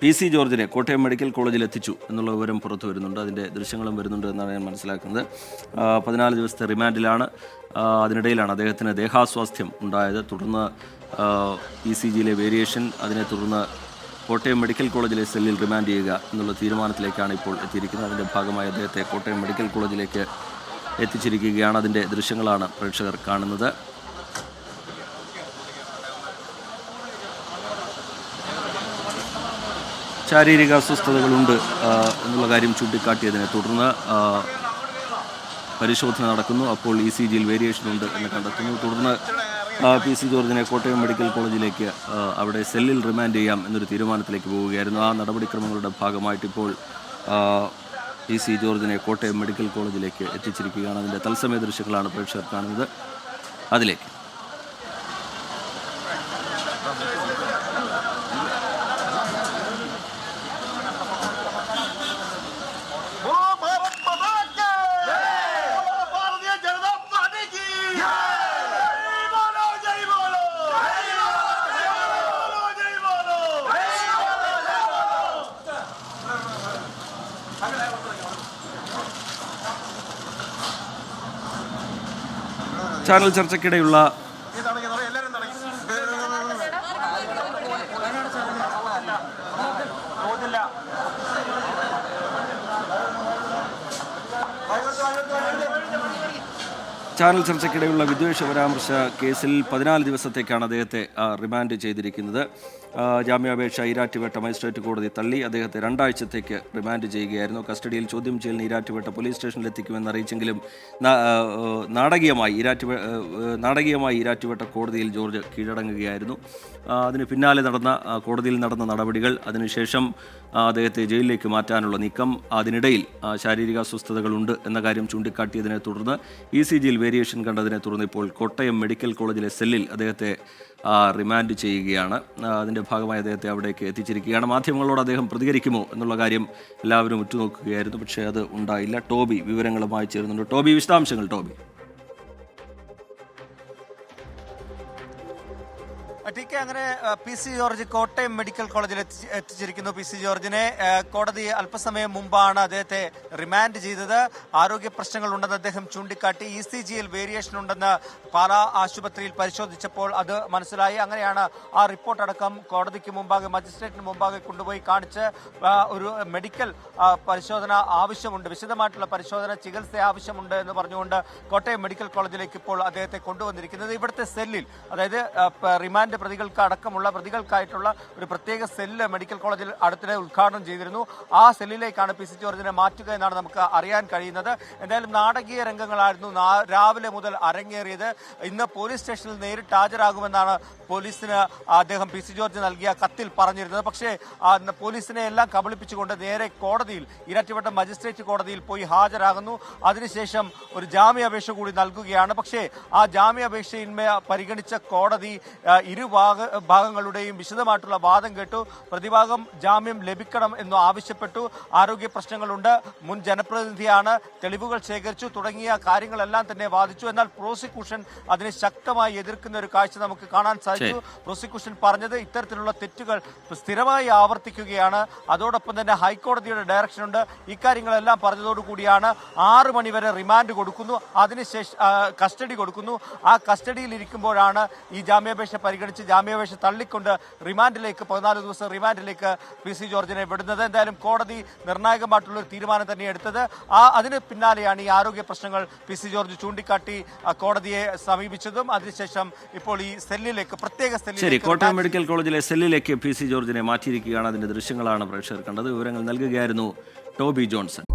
PC ജോർജിനെ Kottayam medical കോളേജിൽ എത്തിച്ചു എന്നുള്ള വിവരം പുറത്തു വരുന്നുണ്ട്. അതിൻ്റെ ദൃശ്യങ്ങളും വരുന്നുണ്ട് എന്നാണ് ഞാൻ മനസ്സിലാക്കുന്നത്. 14 ദിവസത്തെ റിമാൻഡിലാണ്. അതിനിടയിലാണ് അദ്ദേഹത്തിന് ദേഹാസ്വാസ്ഥ്യം ഉണ്ടായത്. തുടർന്ന് ECGയിലെ വേരിയേഷൻ, അതിനെ തുടർന്ന് കോട്ടയം മെഡിക്കൽ കോളേജിലെ സെല്ലിൽ റിമാൻഡ് ചെയ്യുക എന്നുള്ള തീരുമാനത്തിലേക്കാണ് ഇപ്പോൾ എത്തിയിരിക്കുന്നത്. അതിൻ്റെ ഭാഗമായി അദ്ദേഹത്തെ കോട്ടയം മെഡിക്കൽ കോളേജിലേക്ക് എത്തിച്ചിരിക്കുകയാണ്. അതിൻ്റെ ദൃശ്യങ്ങളാണ് പ്രേക്ഷകർ കാണുന്നത്. ശാരീരിക അസ്വസ്ഥതകളുണ്ട് എന്നുള്ള കാര്യം ചൂണ്ടിക്കാട്ടിയതിനെ തുടർന്ന് പരിശോധന നടക്കുന്നു. അപ്പോൾ ECGയിൽ വേരിയേഷൻ ഉണ്ട് എന്ന് കണ്ടെത്തുന്നു. തുടർന്ന് PC ജോർജിനെ കോട്ടയം മെഡിക്കൽ കോളേജിലേക്ക് അവിടെ സെല്ലിൽ റിമാൻഡ് ചെയ്യാം എന്നൊരു തീരുമാനത്തിലേക്ക് പോവുകയായിരുന്നു. ആ നടപടിക്രമങ്ങളുടെ ഭാഗമായിട്ട് ഇപ്പോൾ PC ജോർജിനെ കോട്ടയം മെഡിക്കൽ കോളേജിലേക്ക് എത്തിച്ചിരിക്കുകയാണ്. അതിൻ്റെ തത്സമയ ദൃശ്യങ്ങളാണ് പ്രേക്ഷകർ കാണുന്നത്. അതിലേക്ക് ചാനൽ ചർച്ചയ്ക്കിടെയുള്ള വിദ്വേഷ പരാമർശ കേസിൽ 14 ദിവസത്തേക്കാണ് അദ്ദേഹത്തെ റിമാൻഡ് ചെയ്തിരിക്കുന്നത്. ജാമ്യാപേക്ഷ ഈരാറ്റുപേട്ട മജിസ്ട്രേറ്റ് കോടതി തള്ളി. അദ്ദേഹത്തെ 2 ആഴ്ചത്തേക്ക് റിമാൻഡ് ചെയ്യുകയായിരുന്നു. കസ്റ്റഡിയിൽ ചോദ്യം ചെയ്യലിന് ഈരാറ്റുപേട്ട പോലീസ് സ്റ്റേഷനിൽ എത്തിക്കുമെന്ന് അറിയിച്ചെങ്കിലും നാടകീയമായി ഈരാറ്റുപേട്ട കോടതിയിൽ ജോർജ് കീഴടങ്ങുകയായിരുന്നു. അതിന് പിന്നാലെ കോടതിയിൽ നടന്ന നടപടികൾ, അതിനുശേഷം അദ്ദേഹത്തെ ജയിലിലേക്ക് മാറ്റാനുള്ള നീക്കം, അതിനിടയിൽ ശാരീരിക അസ്വസ്ഥതകളുണ്ട് എന്ന കാര്യം ചൂണ്ടിക്കാട്ടിയതിനെ തുടർന്ന് ECGയിൽ വേരിയേഷൻ കണ്ടതിനെ തുടർന്ന് ഇപ്പോൾ കോട്ടയം മെഡിക്കൽ കോളേജിലെ സെല്ലിൽ അദ്ദേഹത്തെ റിമാൻഡ് ചെയ്യുകയാണ്. അതിൻ്റെ ഭാഗമായി അദ്ദേഹത്തെ അവിടേക്ക് എത്തിച്ചിരിക്കുകയാണ്. മാധ്യമങ്ങളോട് അദ്ദേഹം പ്രതികരിക്കുമോ എന്നുള്ള കാര്യം എല്ലാവരും ഉറ്റുനോക്കുകയായിരുന്നു. പക്ഷേ അത് ഉണ്ടായില്ല. ടോബി വിവരങ്ങളുമായി ചേരുന്നുണ്ട്. ടോബി, വിശദാംശങ്ങൾ. ടോബി. അങ്ങനെ PC ജോർജ് കോട്ടയം മെഡിക്കൽ കോളേജിൽ എത്തിച്ചിരിക്കുന്നു. PC ജോർജിനെ കോടതി അല്പസമയം മുമ്പാണ് അദ്ദേഹത്തെ റിമാൻഡ് ചെയ്തത്. ആരോഗ്യ പ്രശ്നങ്ങളുണ്ടെന്ന് അദ്ദേഹം ചൂണ്ടിക്കാട്ടി. ECGയിൽ വേരിയേഷൻ ഉണ്ടെന്ന് പാലാ ആശുപത്രിയിൽ പരിശോധിച്ചപ്പോൾ അത് മനസ്സിലായി. അങ്ങനെയാണ് ആ റിപ്പോർട്ട് അടക്കം കോടതിക്ക് മുമ്പാകെ, മജിസ്ട്രേറ്റിന് മുമ്പാകെ കൊണ്ടുപോയി കാണിച്ച് ഒരു മെഡിക്കൽ പരിശോധന ആവശ്യമുണ്ട്, വിശദമായിട്ടുള്ള പരിശോധന, ചികിത്സ ആവശ്യമുണ്ട് എന്ന് പറഞ്ഞുകൊണ്ട് കോട്ടയം മെഡിക്കൽ കോളേജിലേക്ക് ഇപ്പോൾ അദ്ദേഹത്തെ കൊണ്ടുവന്നിരിക്കുന്നത്. ഇവിടുത്തെ സെല്ലിൽ, അതായത് റിമാൻഡ് അടക്കമുള്ള പ്രതികൾക്കായിട്ടുള്ള ഒരു പ്രത്യേക സെല്ല് മെഡിക്കൽ കോളേജിൽ അടുത്തിടെ ഉദ്ഘാടനം ചെയ്തിരുന്നു. ആ സെല്ലിലേക്കാണ് PC ജോർജിനെ മാറ്റുക എന്നാണ് നമുക്ക് അറിയാൻ കഴിയുന്നത്. എന്തായാലും നാടകീയ രംഗങ്ങളായിരുന്നു രാവിലെ മുതൽ അരങ്ങേറിയത്. ഇന്ന് പോലീസ് സ്റ്റേഷനിൽ നേരിട്ട് ഹാജരാകുമെന്നാണ് പോലീസിന് അദ്ദേഹം PC ജോർജ് നൽകിയ കത്തിൽ പറഞ്ഞിരുന്നത്. പക്ഷേ പോലീസിനെ എല്ലാം കബളിപ്പിച്ചുകൊണ്ട് നേരെ കോടതിയിൽ, ഈരാറ്റുപേട്ട മജിസ്ട്രേറ്റ് കോടതിയിൽ പോയി ഹാജരാകുന്നു. അതിനുശേഷം ഒരു ജാമ്യാപേക്ഷ കൂടി നൽകുകയാണ്. പക്ഷേ ആ ജാമ്യാപേക്ഷയിന്മേൽ പരിഗണിച്ച കോടതി ഭാഗങ്ങളുടെയും വിശദമായിട്ടുള്ള വാദം കേട്ടു. പ്രതിഭാഗം ജാമ്യം ലഭിക്കണം എന്ന് ആവശ്യപ്പെട്ടു. ആരോഗ്യ പ്രശ്നങ്ങളുണ്ട്, മുൻ ജനപ്രതിനിധിയാണ്, തെളിവുകൾ ശേഖരിച്ചു തുടങ്ങിയ കാര്യങ്ങളെല്ലാം തന്നെ വാദിച്ചു. എന്നാൽ പ്രോസിക്യൂഷൻ അതിനെ ശക്തമായി എതിർക്കുന്ന ഒരു കാഴ്ച നമുക്ക് കാണാൻ സാധിച്ചു. പ്രോസിക്യൂഷൻ പറഞ്ഞത് ഇത്തരത്തിലുള്ള തെറ്റുകൾ സ്ഥിരമായി ആവർത്തിക്കുകയാണ്. അതോടൊപ്പം തന്നെ ഹൈക്കോടതിയുടെ ഡയറക്ഷൻ ഉണ്ട്. ഇക്കാര്യങ്ങളെല്ലാം പറഞ്ഞതോടുകൂടിയാണ് 6 മണിവരെ റിമാൻഡ് കൊടുക്കുന്നു, അതിനുശേഷം കസ്റ്റഡി കൊടുക്കുന്നു. ആ കസ്റ്റഡിയിൽ ഇരിക്കുമ്പോഴാണ് ഈ ജാമ്യാപേക്ഷ പരിഗണിച്ച് ജാമ്യാപേക്ഷ തള്ളിക്കൊണ്ട് 14 ദിവസം റിമാൻഡിലേക്ക് PC ജോർജിനെ വിടുന്നത്. എന്തായാലും കോടതി നിർണായകമായിട്ടുള്ള ഒരു തീരുമാനം തന്നെ എടുത്തത്. അതിന് പിന്നാലെയാണ് ഈ ആരോഗ്യ പ്രശ്നങ്ങൾ PC ജോർജ് ചൂണ്ടിക്കാട്ടി കോടതിയെ സമീപിച്ചതും. അതിനുശേഷം ഇപ്പോൾ ഈ സെല്ലിലേക്ക്, പ്രത്യേക സെല്ലിലേക്ക്, കോട്ടയം മെഡിക്കൽ കോളേജിലെ സെല്ലിലേക്ക് PC ജോർജിനെ മാറ്റിയിരിക്കുകയാണ്. അതിന്റെ ദൃശ്യങ്ങളാണ് പ്രേക്ഷകർ കണ്ടത്. വിവരങ്ങൾ നൽകുകയായിരുന്നു ടോബി ജോൺസൺ.